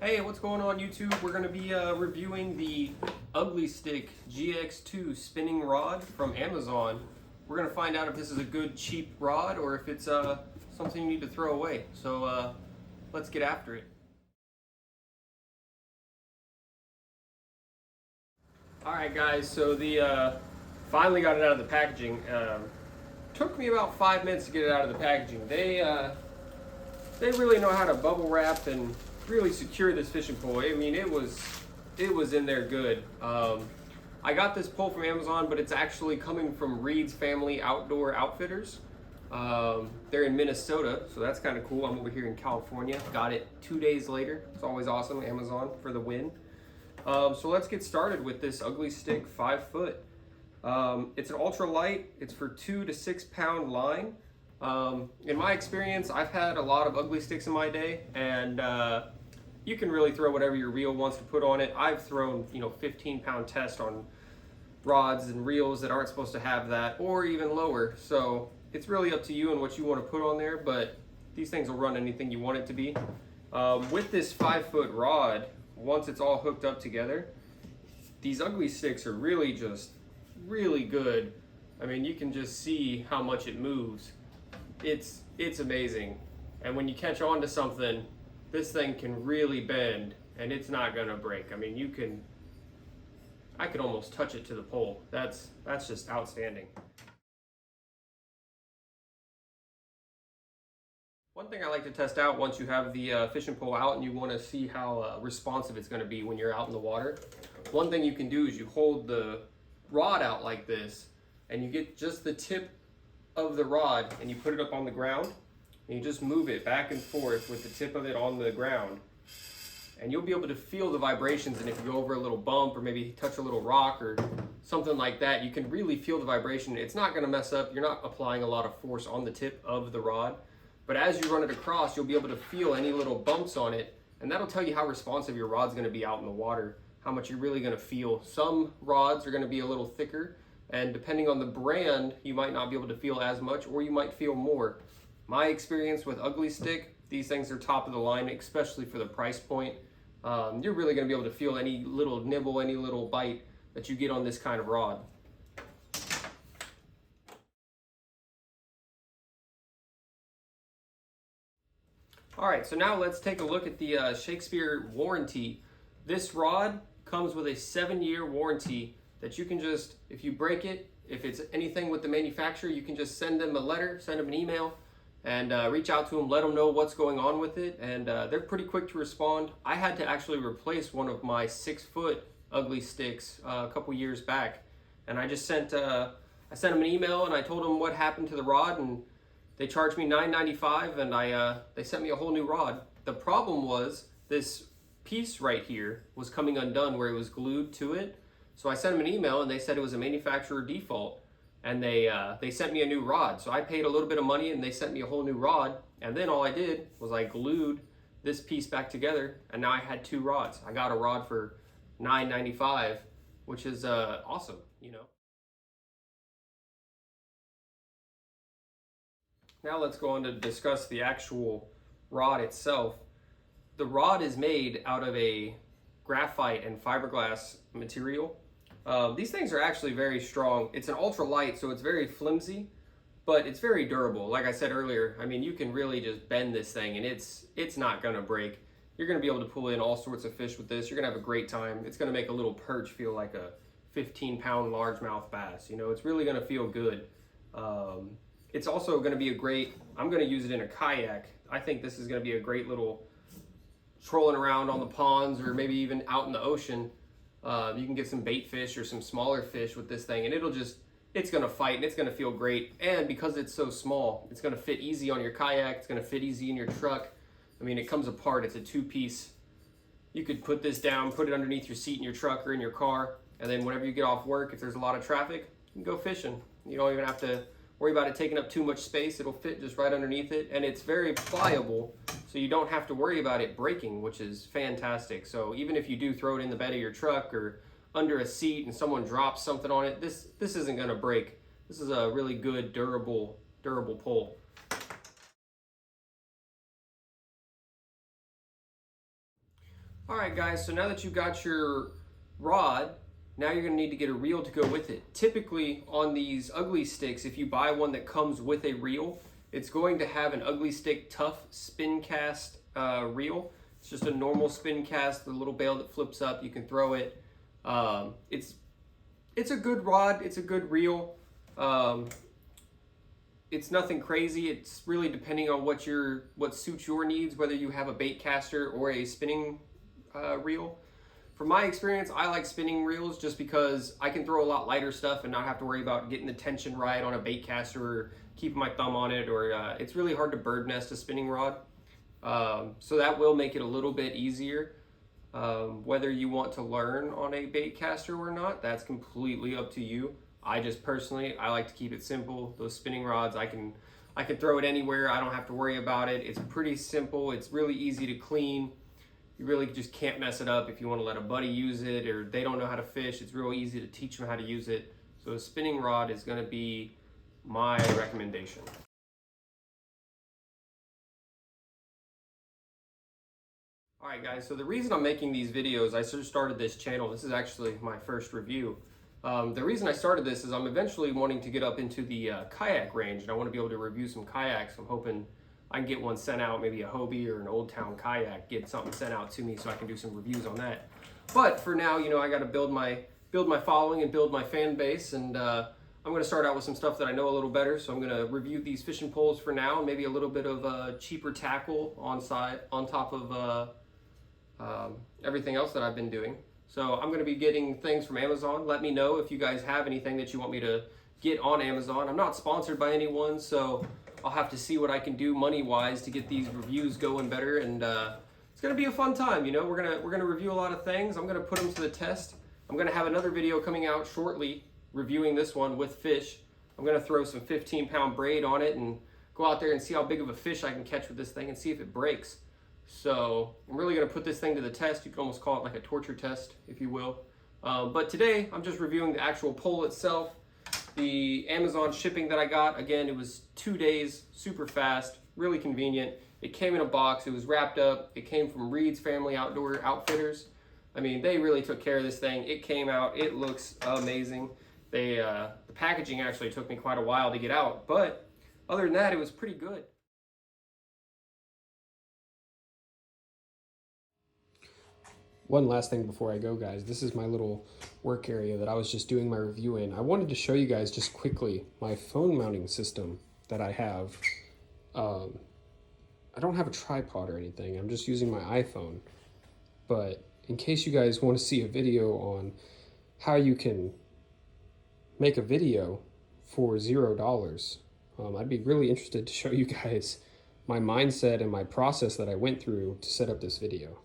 Hey, what's going on YouTube? We're going to be reviewing the Ugly Stik GX2 spinning rod from Amazon. We're going to find out if this is a good cheap rod or if it's something you need to throw away. So let's get after it. Alright guys, so the finally got it out of the packaging. Took me about 5 minutes to get it out of the packaging. They really know how to bubble wrap and really secure this fishing pole. I mean, it was in there good. I got this pole from Amazon, but it's actually coming from Reed's Family Outdoor Outfitters. They're in Minnesota, so that's kind of cool. I'm over here in California. Got it 2 days later. It's always awesome. Amazon for the win. So let's get started with this Ugly Stik 5 foot. It's an ultra light. It's for 2 to 6 pound line. In my experience, I've had a lot of Ugly Stiks in my day, and you can really throw whatever your reel wants to put on it. I've thrown 15-pound test on rods and reels that aren't supposed to have that, or even lower. So it's really up to you and what you want to put on there, but these things will run anything you want it to be. With this 5 foot rod, once it's all hooked up together, these Ugly Stiks are really good. I mean, you can just see how much it moves. It's amazing. And when you catch on to something, this thing can really bend and it's not gonna break. I mean, I could almost touch it to the pole. That's just outstanding. One thing I like to test out once you have the fishing pole out and you want to see how responsive it's going to be when you're out in the water. One thing you can do is you hold the rod out like this and you get just the tip of the rod and you put it up on the ground and you just move it back and forth with the tip of it on the ground, and you'll be able to feel the vibrations. And if you go over a little bump or maybe touch a little rock or something like that, you can really feel the vibration. It's not going to mess up. You're not applying a lot of force on the tip of the rod, but as you run it across, you'll be able to feel any little bumps on it, and that'll tell you how responsive your rod's going to be out in the water, how much you're really going to feel. Some rods are going to be a little thicker, and depending on the brand, you might not be able to feel as much, or you might feel more. My experience with Ugly Stik, these things are top of the line, especially for the price point. You're really going to be able to feel any little nibble, any little bite that you get on this kind of rod. All right, so now let's take a look at the Shakespeare warranty. This rod comes with a 7-year warranty that you can just, if you break it, if it's anything with the manufacturer, you can just send them a letter, send them an email, and reach out to them, let them know what's going on with it, and they're pretty quick to respond. I had to actually replace one of my 6 foot Ugly Stiks a couple years back, and I just sent them an email and I told them what happened to the rod, and they charged me $9.95, and they sent me a whole new rod. The problem was this piece right here was coming undone where it was glued to it. So I sent them an email and they said it was a manufacturer default, and they sent me a new rod. So I paid a little bit of money and they sent me a whole new rod, and then all I did was I glued this piece back together, and now I had 2 rods. I got a rod for $9.95, which is awesome, Now let's go on to discuss the actual rod itself. The rod is made out of a graphite and fiberglass material. These things are actually very strong. It's an ultra light, so it's very flimsy, but it's very durable. Like I said earlier, I mean, you can really just bend this thing and it's not gonna break. You're gonna be able to pull in all sorts of fish with this. You're gonna have a great time. It's gonna make a little perch feel like a 15-pound largemouth bass. It's really gonna feel good. It's also going to be I'm going to use it in a kayak. I think this is going to be a great little trolling around on the ponds, or maybe even out in the ocean. You can get some bait fish or some smaller fish with this thing, and it's going to fight and it's going to feel great. And because it's so small, it's going to fit easy on your kayak. It's going to fit easy in your truck. I mean, it comes apart. It's a 2-piece. You could put this down, put it underneath your seat in your truck or in your car, and then whenever you get off work, if there's a lot of traffic, you can go fishing. You don't even have to worry about it taking up too much space. It'll fit just right underneath it, and it's very pliable, so you don't have to worry about it breaking, which is fantastic. So even if you do throw it in the bed of your truck or under a seat and someone drops something on it, this isn't going to break. This is a really good, durable pole. All right, guys, so now that you got your rod, now you're gonna need to get a reel to go with it. Typically on these Ugly Sticks, if you buy one that comes with a reel, it's going to have an Ugly Stick Tough spin cast reel. It's just a normal spin cast, the little bail that flips up, you can throw it. It's a good rod, it's a good reel. It's nothing crazy. It's really depending on what suits your needs, whether you have a bait caster or a spinning reel. From my experience, I like spinning reels just because I can throw a lot lighter stuff and not have to worry about getting the tension right on a bait caster or keeping my thumb on it, or it's really hard to bird nest a spinning rod. So that will make it a little bit easier. Whether you want to learn on a bait caster or not, that's completely up to you. I just personally, I like to keep it simple. Those spinning rods, I can throw it anywhere. I don't have to worry about it. It's pretty simple. It's really easy to clean. You really just can't mess it up if you want to let a buddy use it or they don't know how to fish. It's real easy to teach them how to use it. So a spinning rod is going to be my recommendation. All right, guys, so the reason I'm making these videos, I sort of started this channel. This is actually my first review. The reason I started this is I'm eventually wanting to get up into the kayak range, and I want to be able to review some kayaks. I'm hoping I can get one sent out, maybe a Hobie or an Old Town kayak, get something sent out to me so I can do some reviews on that. But for now, I got to build my following and build my fan base, and I'm going to start out with some stuff that I know a little better. So I'm going to review these fishing poles for now, and maybe a little bit of cheaper tackle on top of everything else that I've been doing. So I'm going to be getting things from Amazon. Let me know if you guys have anything that you want me to get on Amazon. I'm not sponsored by anyone, so I'll have to see what I can do money-wise to get these reviews going better, and it's gonna be a fun time. We're gonna review a lot of things. I'm gonna put them to the test. I'm gonna have another video coming out shortly reviewing this one with fish. I'm gonna throw some 15-pound braid on it and go out there and see how big of a fish I can catch with this thing and see if it breaks. So I'm really gonna put this thing to the test. You can almost call it like a torture test, if you will. But today I'm just reviewing the actual pole itself. The Amazon shipping that I got, again, it was 2 days, super fast, really convenient. It came in a box, it was wrapped up. It came from Reed's Family Outdoor Outfitters. I mean, they really took care of this thing. It came out, it looks amazing. The packaging actually took me quite a while to get out, but other than that, it was pretty good. One last thing before I go, guys. This is my little work area that I was just doing my review in. I wanted to show you guys just quickly my phone mounting system that I have. I don't have a tripod or anything. I'm just using my iPhone. But in case you guys want to see a video on how you can make a video for $0, I'd be really interested to show you guys my mindset and my process that I went through to set up this video.